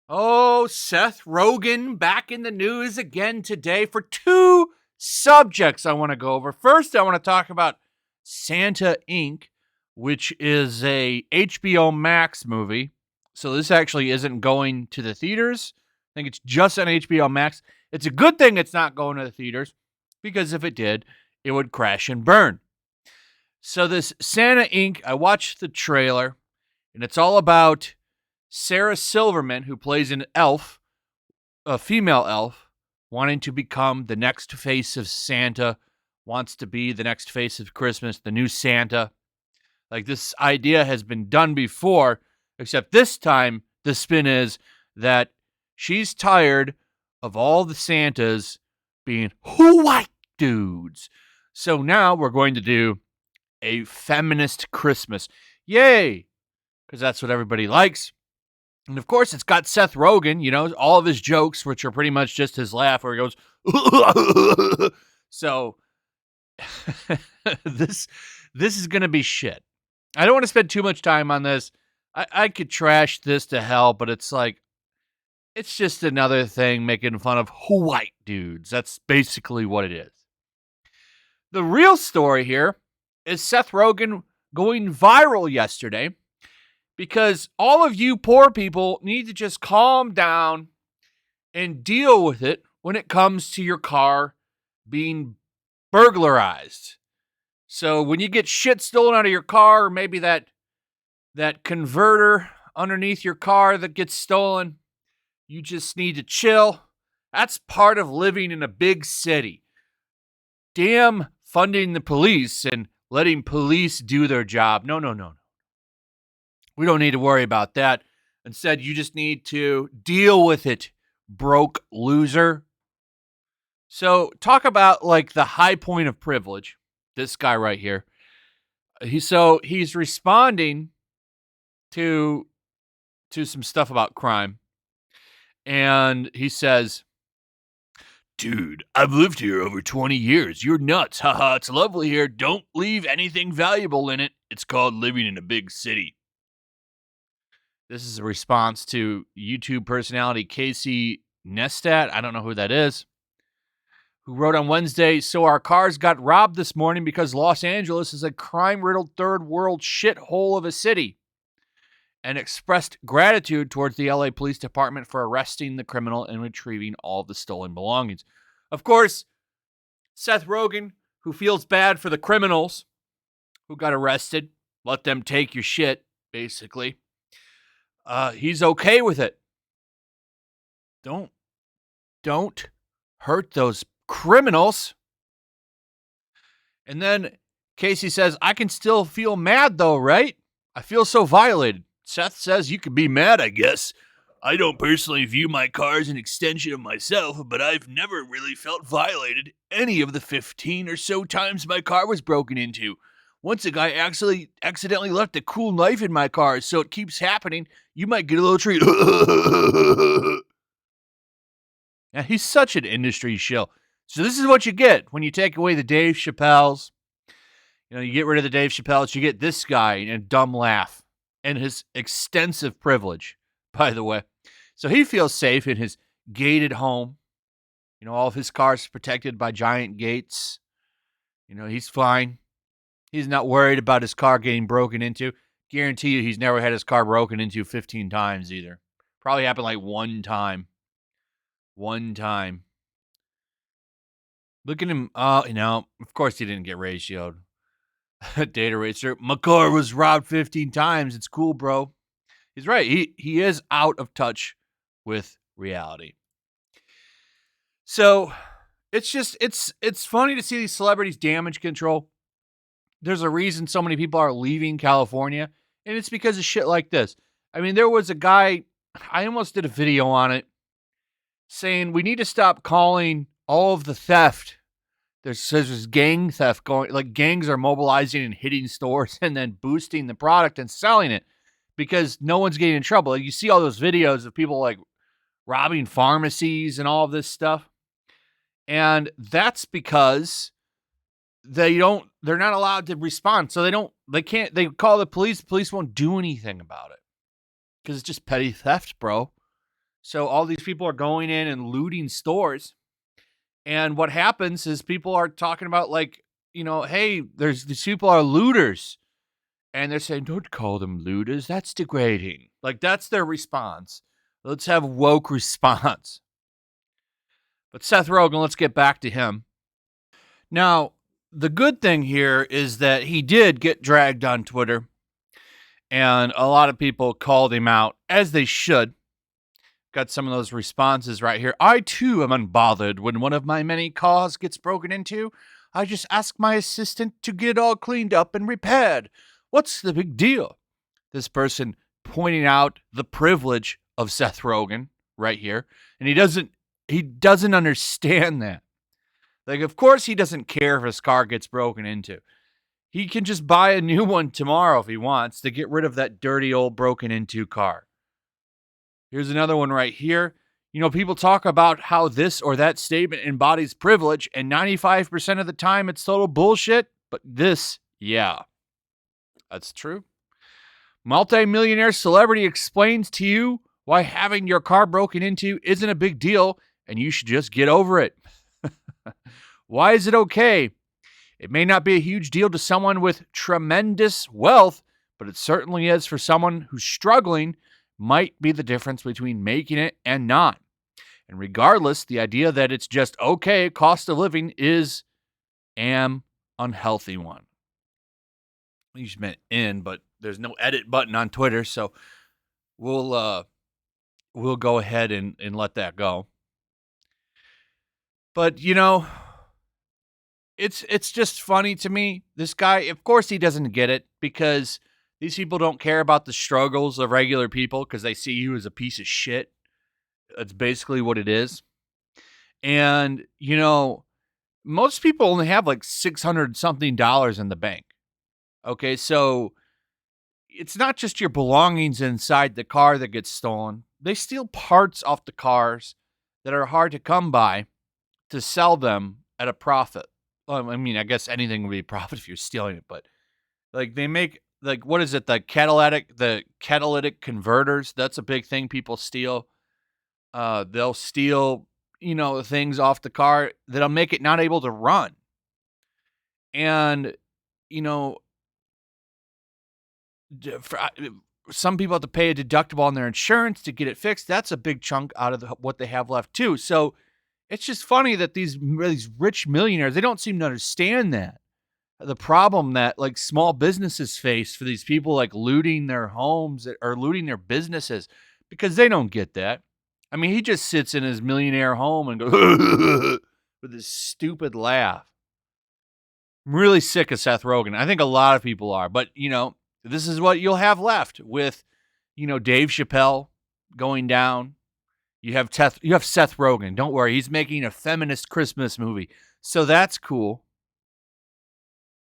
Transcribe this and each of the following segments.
Oh, Seth Rogen back in the news again today for two subjects I want to go over. First, I want to talk about Santa Inc., which is a HBO Max movie. So this actually isn't going to the theaters. I think it's just on HBO Max. It's a good thing it's not going to the theaters, because if it did, it would crash and burn. So this Santa Inc., I watched the trailer, and it's all about Sarah Silverman, who plays an elf, a female elf, wanting to become the next face of Santa, wants to be the next face of Christmas, the new Santa. Like, this idea has been done before, except this time the spin is that she's tired of all the Santas being white dudes. So now we're going to do a feminist Christmas. Yay! Because that's what everybody likes. And of course, it's got Seth Rogen, all of his jokes, which are pretty much just his laugh where he goes, so this is going to be shit. I don't want to spend too much time on this. I could trash this to hell, but it's like, it's just another thing making fun of white dudes. That's basically what it is. The real story here is Seth Rogen going viral yesterday, because all of you poor people need to just calm down and deal with it when it comes to your car being burglarized. So when you get shit stolen out of your car, or maybe that converter underneath your car that gets stolen, you just need to chill. That's part of living in a big city. Damn funding the police and letting police do their job. No. We don't need to worry about that. Instead, you just need to deal with it, broke loser. So talk about like the high point of privilege. This guy right here. He's responding to some stuff about crime. And he says, "Dude, I've lived here over 20 years. You're nuts. Haha, it's lovely here. Don't leave anything valuable in it. It's called living in a big city." This is a response to YouTube personality Casey Neistat. I don't know who that is. Who wrote on Wednesday, "So our cars got robbed this morning because Los Angeles is a crime-riddled third world shithole of a city," and expressed gratitude towards the LA Police Department for arresting the criminal and retrieving all of the stolen belongings. Of course, Seth Rogen, who feels bad for the criminals who got arrested, let them take your shit, basically. He's okay with it. Don't hurt those criminals. And then Casey says, "I can still feel mad though, right? I feel so violated." Seth says, "You can be mad, I guess. I don't personally view my car as an extension of myself, but I've never really felt violated any of the 15 or so times my car was broken into. Once a guy accidentally left a cool knife in my car, so it keeps happening. You might get a little treat." Now, he's such an industry shill. So this is what you get when you take away the Dave Chappelles. You get rid of the Dave Chappelles, you get this guy and a dumb laugh and his extensive privilege, by the way. So he feels safe in his gated home. All of his cars protected by giant gates. He's fine. He's not worried about his car getting broken into. Guarantee you he's never had his car broken into 15 times either. Probably happened like one time. One time. Look at him. Of course he didn't get ratioed. Data racer. "My car was robbed 15 times. It's cool, bro." He's right. He is out of touch with reality. So it's funny to see these celebrities damage control. There's a reason so many people are leaving California, and it's because of shit like this. I mean, there was a guy, I almost did a video on it, saying we need to stop calling all of the theft. There's gang theft going, like gangs are mobilizing and hitting stores and then boosting the product and selling it because no one's getting in trouble. Like, you see all those videos of people like robbing pharmacies and all of this stuff. And that's because they're not allowed to respond. So they call the police won't do anything about it because it's just petty theft, bro. So all these people are going in and looting stores. And what happens is people are talking about like, hey, these people are looters. And they're saying, don't call them looters. That's degrading. Like, that's their response. Let's have woke response. But Seth Rogen, let's get back to him. Now, the good thing here is that he did get dragged on Twitter. And a lot of people called him out, as they should. Got some of those responses right here. I, too, am unbothered when one of my many cars gets broken into. I just ask my assistant to get it all cleaned up and repaired. What's the big deal? This person pointing out the privilege of Seth Rogen right here. And he doesn't understand that. Like, of course he doesn't care if his car gets broken into. He can just buy a new one tomorrow if he wants to get rid of that dirty old broken into car. Here's another one right here. People talk about how this or that statement embodies privilege, and 95% of the time it's total bullshit. But this, yeah, that's true. Multi-millionaire celebrity explains to you why having your car broken into isn't a big deal, and you should just get over it. Why is it okay? It may not be a huge deal to someone with tremendous wealth, but it certainly is for someone who's struggling. Might be the difference between making it and not. And regardless, the idea that it's just okay, cost of living is an unhealthy one. You just meant in, but there's no edit button on Twitter, so we'll go ahead and let that go. But it's just funny to me. This guy, of course, he doesn't get it because these people don't care about the struggles of regular people because they see you as a piece of shit. That's basically what it is. And, most people only have like $600 something in the bank. Okay, so it's not just your belongings inside the car that gets stolen. They steal parts off the cars that are hard to come by to sell them at a profit. Well, I mean, I guess anything would be a profit if you're stealing it, but like they make, like, what is it? The catalytic converters. That's a big thing people steal. They'll steal, things off the car that'll make it not able to run. And, some people have to pay a deductible on their insurance to get it fixed. That's a big chunk out of what they have left too. So it's just funny that these rich millionaires, they don't seem to understand that. The problem that like small businesses face for these people like looting their homes or looting their businesses because they don't get that. I mean, he just sits in his millionaire home and goes with this stupid laugh. I'm really sick of Seth Rogen. I think a lot of people are, but this is what you'll have left with, Dave Chappelle going down. You have Seth Rogen. Don't worry, he's making a feminist Christmas movie, so that's cool.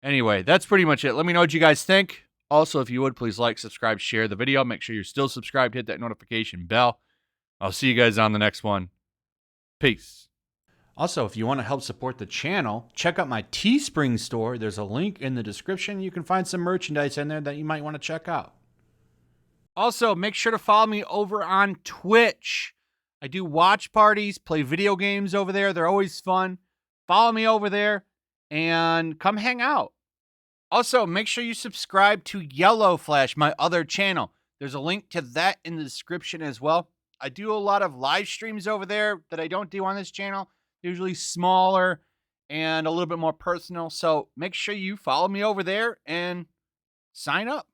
Anyway, that's pretty much it. Let me know what you guys think. Also, if you would, please like, subscribe, share the video. Make sure you're still subscribed. Hit that notification bell. I'll see you guys on the next one. Peace. Also, if you want to help support the channel, check out my Teespring store. There's a link in the description. You can find some merchandise in there that you might want to check out. Also, make sure to follow me over on Twitch. I do watch parties, play video games over there. They're always fun. Follow me over there and come hang out. Also, make sure you subscribe to YellowFlash, my other channel. There's a link to that in the description as well. I do a lot of live streams over there that I don't do on this channel. Usually smaller and a little bit more personal. So make sure you follow me over there and sign up.